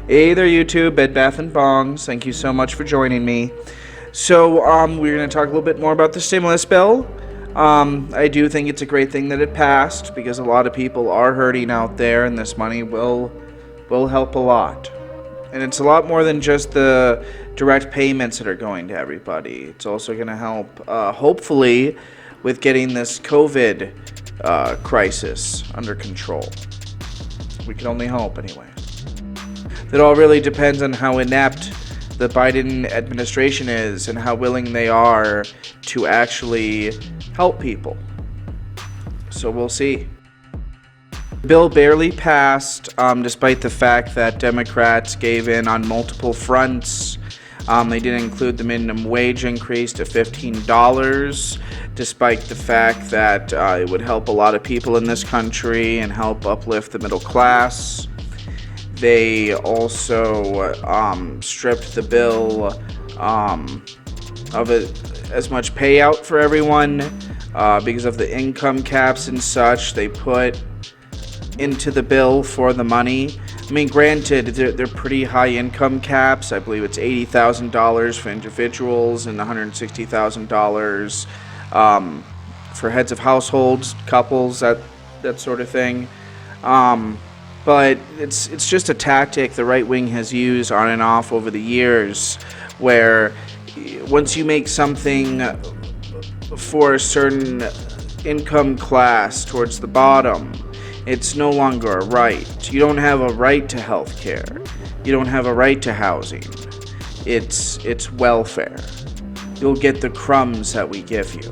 Hey there, YouTube, Bed Bath & Bongs. Thank you so much for joining me. So, we're going to talk a little bit more about the stimulus bill. I do think it's a great thing that it passed because a lot of people are hurting out there, and this money will help a lot. And it's a lot more than just the direct payments that are going to everybody. It's also going to help, hopefully, with getting this COVID crisis under control. We can only hope, anyway. It all really depends on how inept the Biden administration is and how willing they are to actually help people. So we'll see. The bill barely passed, despite the fact that Democrats gave in on multiple fronts. They didn't include the minimum wage increase to $15, despite the fact that it would help a lot of people in this country and help uplift the middle class. They also stripped the bill of as much payout for everyone because of the income caps and such they put into the bill for the money. I mean, granted, they're pretty high income caps. I believe it's $80,000 for individuals and $160,000 for heads of households, couples, that sort of thing. But it's just a tactic the right wing has used on and off over the years, where once you make something for a certain income class towards the bottom, it's no longer a right. You don't have a right to health care. You don't have a right to housing. It's welfare. You'll get the crumbs that we give you.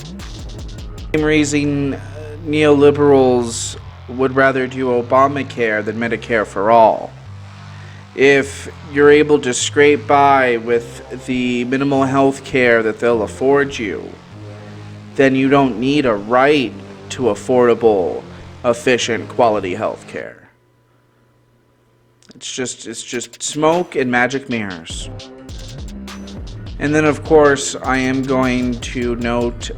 Same reason neoliberals would rather do Obamacare than Medicare for all. If you're able to scrape by with the minimal health care that they'll afford you, then you don't need a right to affordable, efficient, quality health care. It's just smoke and magic mirrors. And then, of course, I am going to note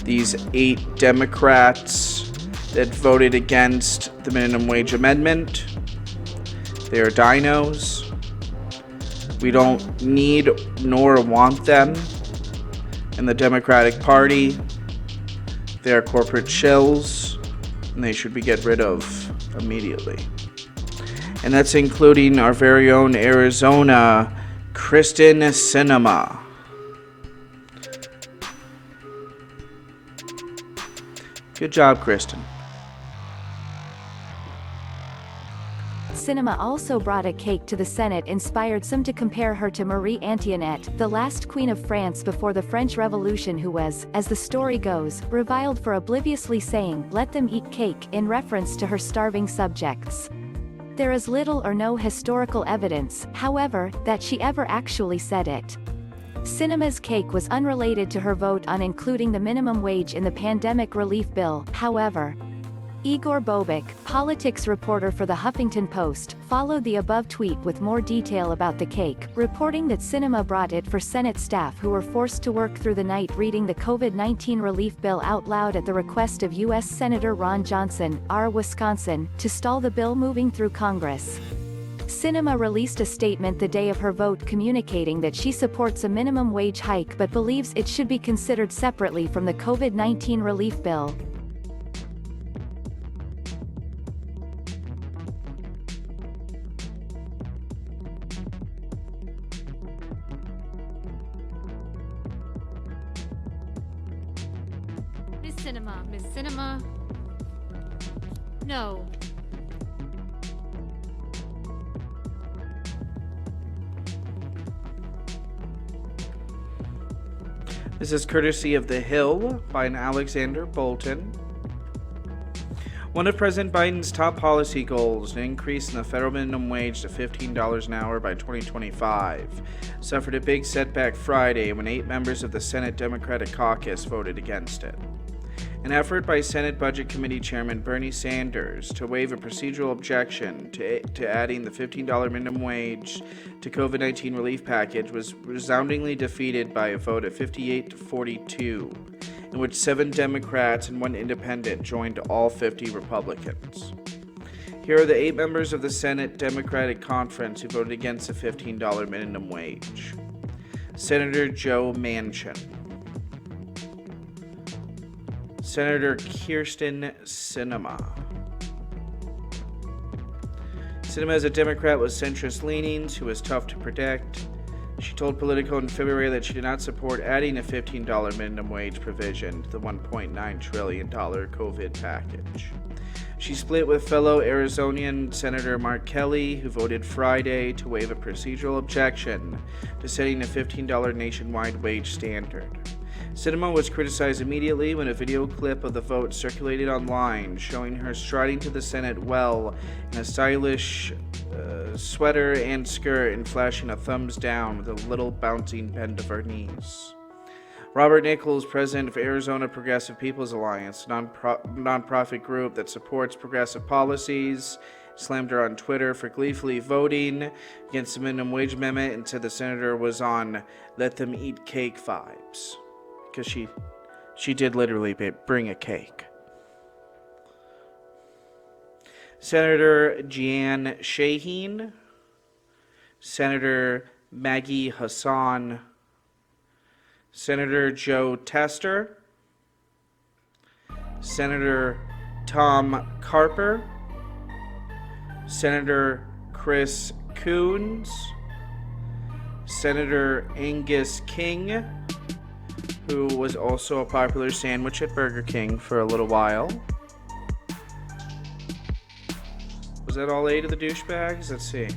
these 8 Democrats that voted against the minimum wage amendment. They are dinos. We don't need nor want them in the Democratic Party. They are corporate shills, and they should be get rid of immediately. And that's including our very own Arizona, Kristen Sinema. Good job, Kristen. Sinema also brought a cake to the Senate, inspired some to compare her to Marie Antoinette, the last queen of France before the French Revolution, who was, as the story goes, reviled for obliviously saying, "Let them eat cake," in reference to her starving subjects. There is little or no historical evidence, however, that she ever actually said it. Sinema's cake was unrelated to her vote on including the minimum wage in the pandemic relief bill, however. Igor Bobek, politics reporter for the Huffington Post, followed the above tweet with more detail about the cake, reporting that Sinema brought it for Senate staff who were forced to work through the night reading the COVID-19 relief bill out loud at the request of U.S. Senator Ron Johnson, R. Wisconsin, to stall the bill moving through Congress. Sinema released a statement the day of her vote communicating that she supports a minimum wage hike but believes it should be considered separately from the COVID-19 relief bill. Miss Sinema. No. This is courtesy of The Hill by an Alexander Bolton. One of President Biden's top policy goals, an increase in the federal minimum wage to $15 an hour by 2025, suffered a big setback Friday when 8 members of the Senate Democratic Caucus voted against it. An effort by Senate Budget Committee Chairman Bernie Sanders to waive a procedural objection to adding the $15 minimum wage to COVID-19 relief package was resoundingly defeated by a vote of 58 to 42, in which 7 Democrats and 1 independent joined all 50 Republicans. Here are the 8 members of the Senate Democratic Conference who voted against the $15 minimum wage. Senator Joe Manchin. Senator Kirsten Sinema. Sinema is a Democrat with centrist leanings who is tough to protect. She told Politico in February that she did not support adding a $15 minimum wage provision to the $1.9 trillion COVID package. She split with fellow Arizonian Senator Mark Kelly, who voted Friday to waive a procedural objection to setting a $15 nationwide wage standard. Sinema was criticized immediately when a video clip of the vote circulated online showing her striding to the Senate well in a stylish sweater and skirt and flashing a thumbs down with a little bouncing bend of her knees. Robert Nichols, president of Arizona Progressive People's Alliance, a nonprofit group that supports progressive policies, slammed her on Twitter for gleefully voting against the minimum wage amendment and said the senator was on let them eat cake vibes. Because she did literally bring a cake. Senator Jeanne Shaheen, Senator Maggie Hassan, Senator Joe Tester, Senator Tom Carper, Senator Chris Coons, Senator Angus King, who was also a popular sandwich at Burger King for a little while. Was that all 8 of the douchebags? Let's see.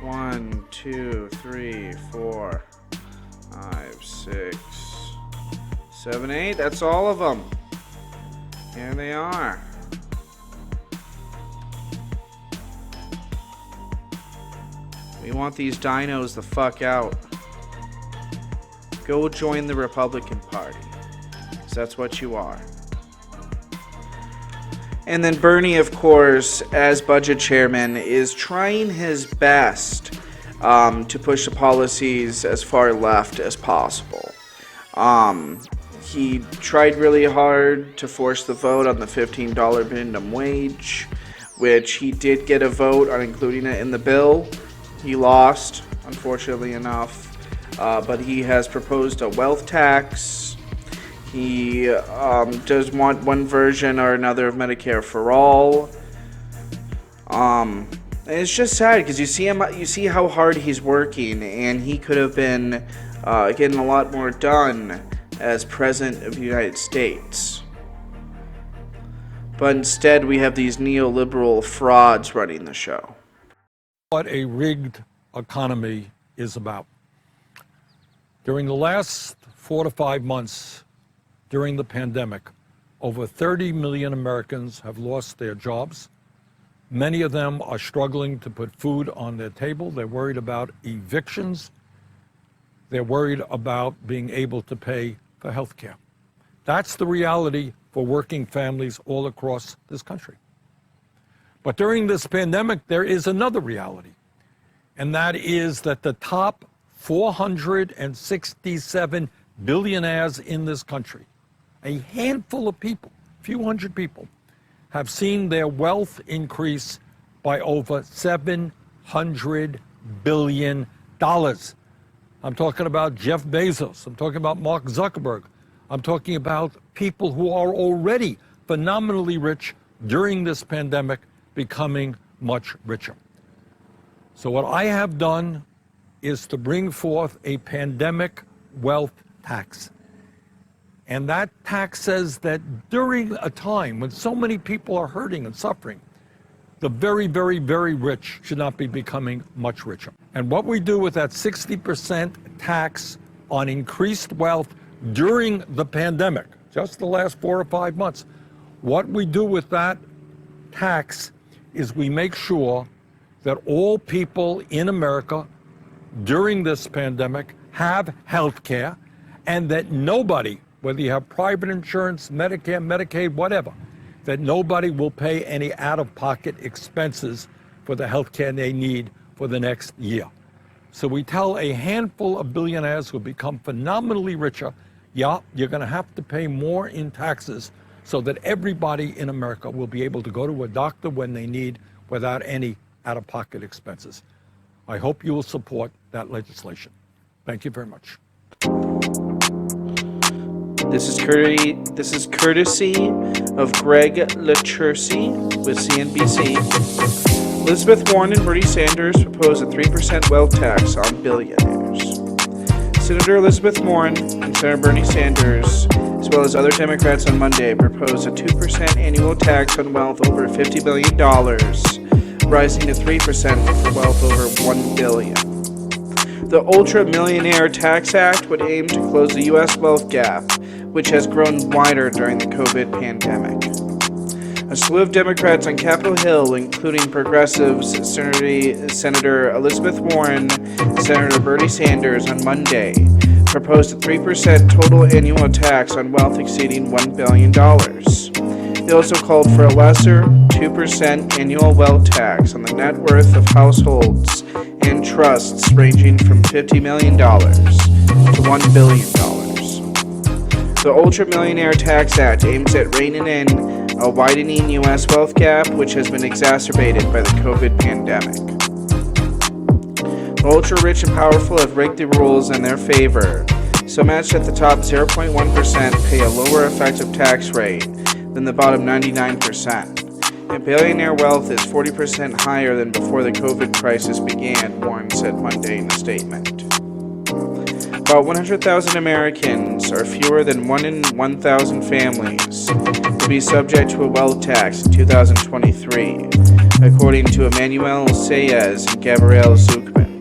1, 2, 3, 4, 5, 6, 7, 8. That's all of them. Here they are. We want these dinos the fuck out. Go join the Republican Party. Because that's what you are. And then Bernie, of course, as budget chairman, is trying his best to push the policies as far left as possible. He tried really hard to force the vote on the $15 minimum wage, which he did get a vote on including it in the bill. He lost, unfortunately enough, but he has proposed a wealth tax. He does want one version or another of Medicare for all. And it's just sad because you see how hard he's working, and he could have been getting a lot more done as president of the United States. But instead, we have these neoliberal frauds running the show. What a rigged economy is about. During the last 4 to 5 months during the pandemic, over 30 million Americans have lost their jobs. Many of them are struggling to put food on their table. They're worried about evictions. They're worried about being able to pay for health care. That's the reality for working families all across this country. But during this pandemic, there is another reality, and that is that the top 467 billionaires in this country, a handful of people, a few hundred people, have seen their wealth increase by over $700 billion. I'm talking about Jeff Bezos. I'm talking about Mark Zuckerberg. I'm talking about people who are already phenomenally rich during this pandemic becoming much richer. So what I have done is to bring forth a pandemic wealth tax. And that tax says that during a time when so many people are hurting and suffering, the very, very, very rich should not be becoming much richer. And what we do with that 60% tax on increased wealth during the pandemic, just the last 4 or 5 months, what we do with that tax is we make sure that all people in America during this pandemic have health care, and that nobody, whether you have private insurance, Medicare, Medicaid, whatever, that nobody will pay any out-of-pocket expenses for the health care they need for the next year. So we tell a handful of billionaires who become phenomenally richer, yeah, you're going to have to pay more in taxes so that everybody in America will be able to go to a doctor when they need, without any out-of-pocket expenses. I hope you will support that legislation. Thank you very much. This is courtesy of Greg LaChurcy with CNBC. Elizabeth Warren and Bernie Sanders propose a 3% wealth tax on billionaires. Senator Elizabeth Warren and Senator Bernie Sanders, as well as other Democrats on Monday, proposed a 2% annual tax on wealth over $50 billion, rising to 3% for wealth over $1 billion. The Ultra Millionaire Tax Act would aim to close the U.S. wealth gap, which has grown wider during the COVID pandemic. A slew of Democrats on Capitol Hill, including progressives Senator Elizabeth Warren, Senator Bernie Sanders, on Monday, proposed a 3% total annual tax on wealth exceeding $1 billion. They also called for a lesser 2% annual wealth tax on the net worth of households and trusts ranging from $50 million to $1 billion. The Ultra Millionaire Tax Act aims at reining in a widening U.S. wealth gap, which has been exacerbated by the COVID pandemic. The ultra-rich and powerful have rigged the rules in their favor, so matched at the top 0.1% pay a lower effective tax rate than the bottom 99%. And billionaire wealth is 40% higher than before the COVID crisis began, Warren said Monday in a statement. About 100,000 Americans, or fewer than 1 in 1,000 families, will be subject to a wealth tax in 2023, according to Emmanuel Saez and Gabrielle Zucman,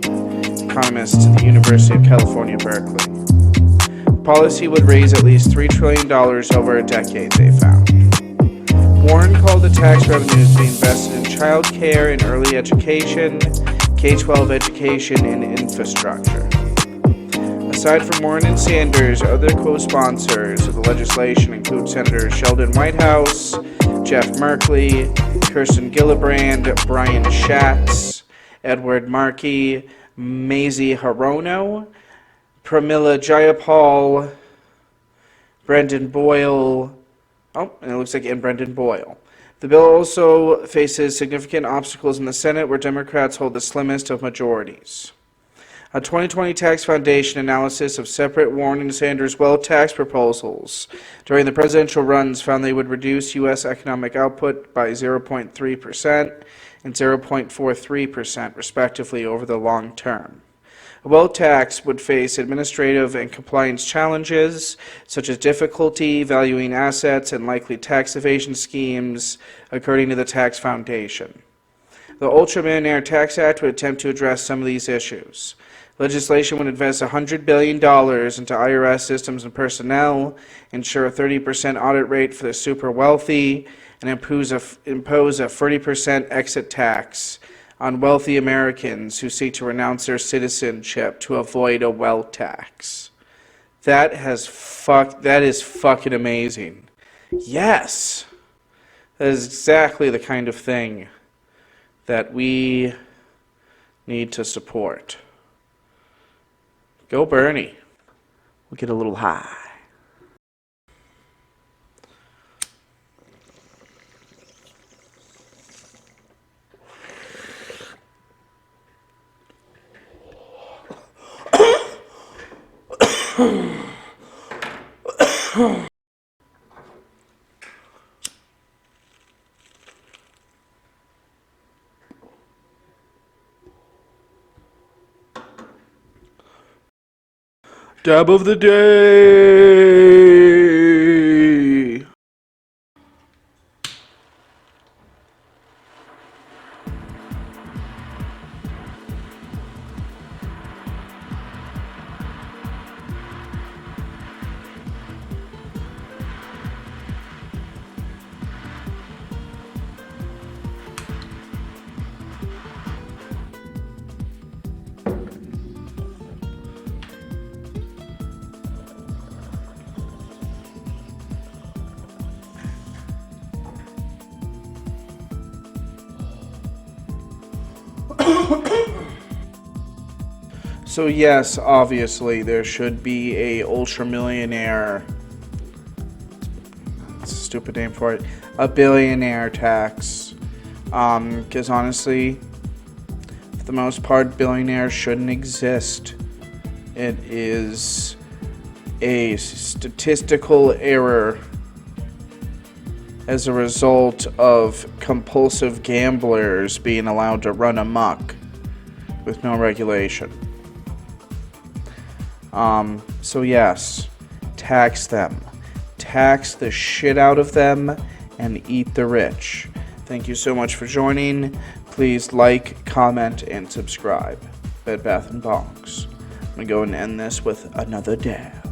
economists at the University of California, Berkeley. The policy would raise at least $3 trillion over a decade, they found. Warren called the tax revenues to be invested in child care and early education, K-12 education, and infrastructure. Aside from Warren and Sanders, other co-sponsors of the legislation include Senators Sheldon Whitehouse, Jeff Merkley, Kirsten Gillibrand, Brian Schatz, Edward Markey, Mazie Hirono, Pramila Jayapal, Brendan Boyle, and Brendan Boyle. The bill also faces significant obstacles in the Senate, where Democrats hold the slimmest of majorities. A 2020 Tax Foundation analysis of separate Warren and Sanders wealth tax proposals during the presidential runs found they would reduce U.S. economic output by 0.3% and 0.43%, respectively, over the long term. A wealth tax would face administrative and compliance challenges, such as difficulty valuing assets and likely tax evasion schemes, according to the Tax Foundation. The Ultra Millionaire Tax Act would attempt to address some of these issues. Legislation would invest $100 billion into IRS systems and personnel, ensure a 30% audit rate for the super wealthy, and impose a 40% exit tax on wealthy Americans who seek to renounce their citizenship to avoid a wealth tax. That is fucking amazing. Yes! That is exactly the kind of thing that we need to support. Go Bernie. We'll get a little high. Dab of the day. So yes, obviously there should be a ultra millionaire, that's a stupid name for it, a billionaire tax Because honestly, for the most part, billionaires shouldn't exist. It is a statistical error as a result of compulsive gamblers being allowed to run amok with no regulation. So yes, tax them. Tax the shit out of them and eat the rich. Thank you so much for joining. Please like, comment, and subscribe. Bed Bath & Bongs. I'm going to go and end this with another dab.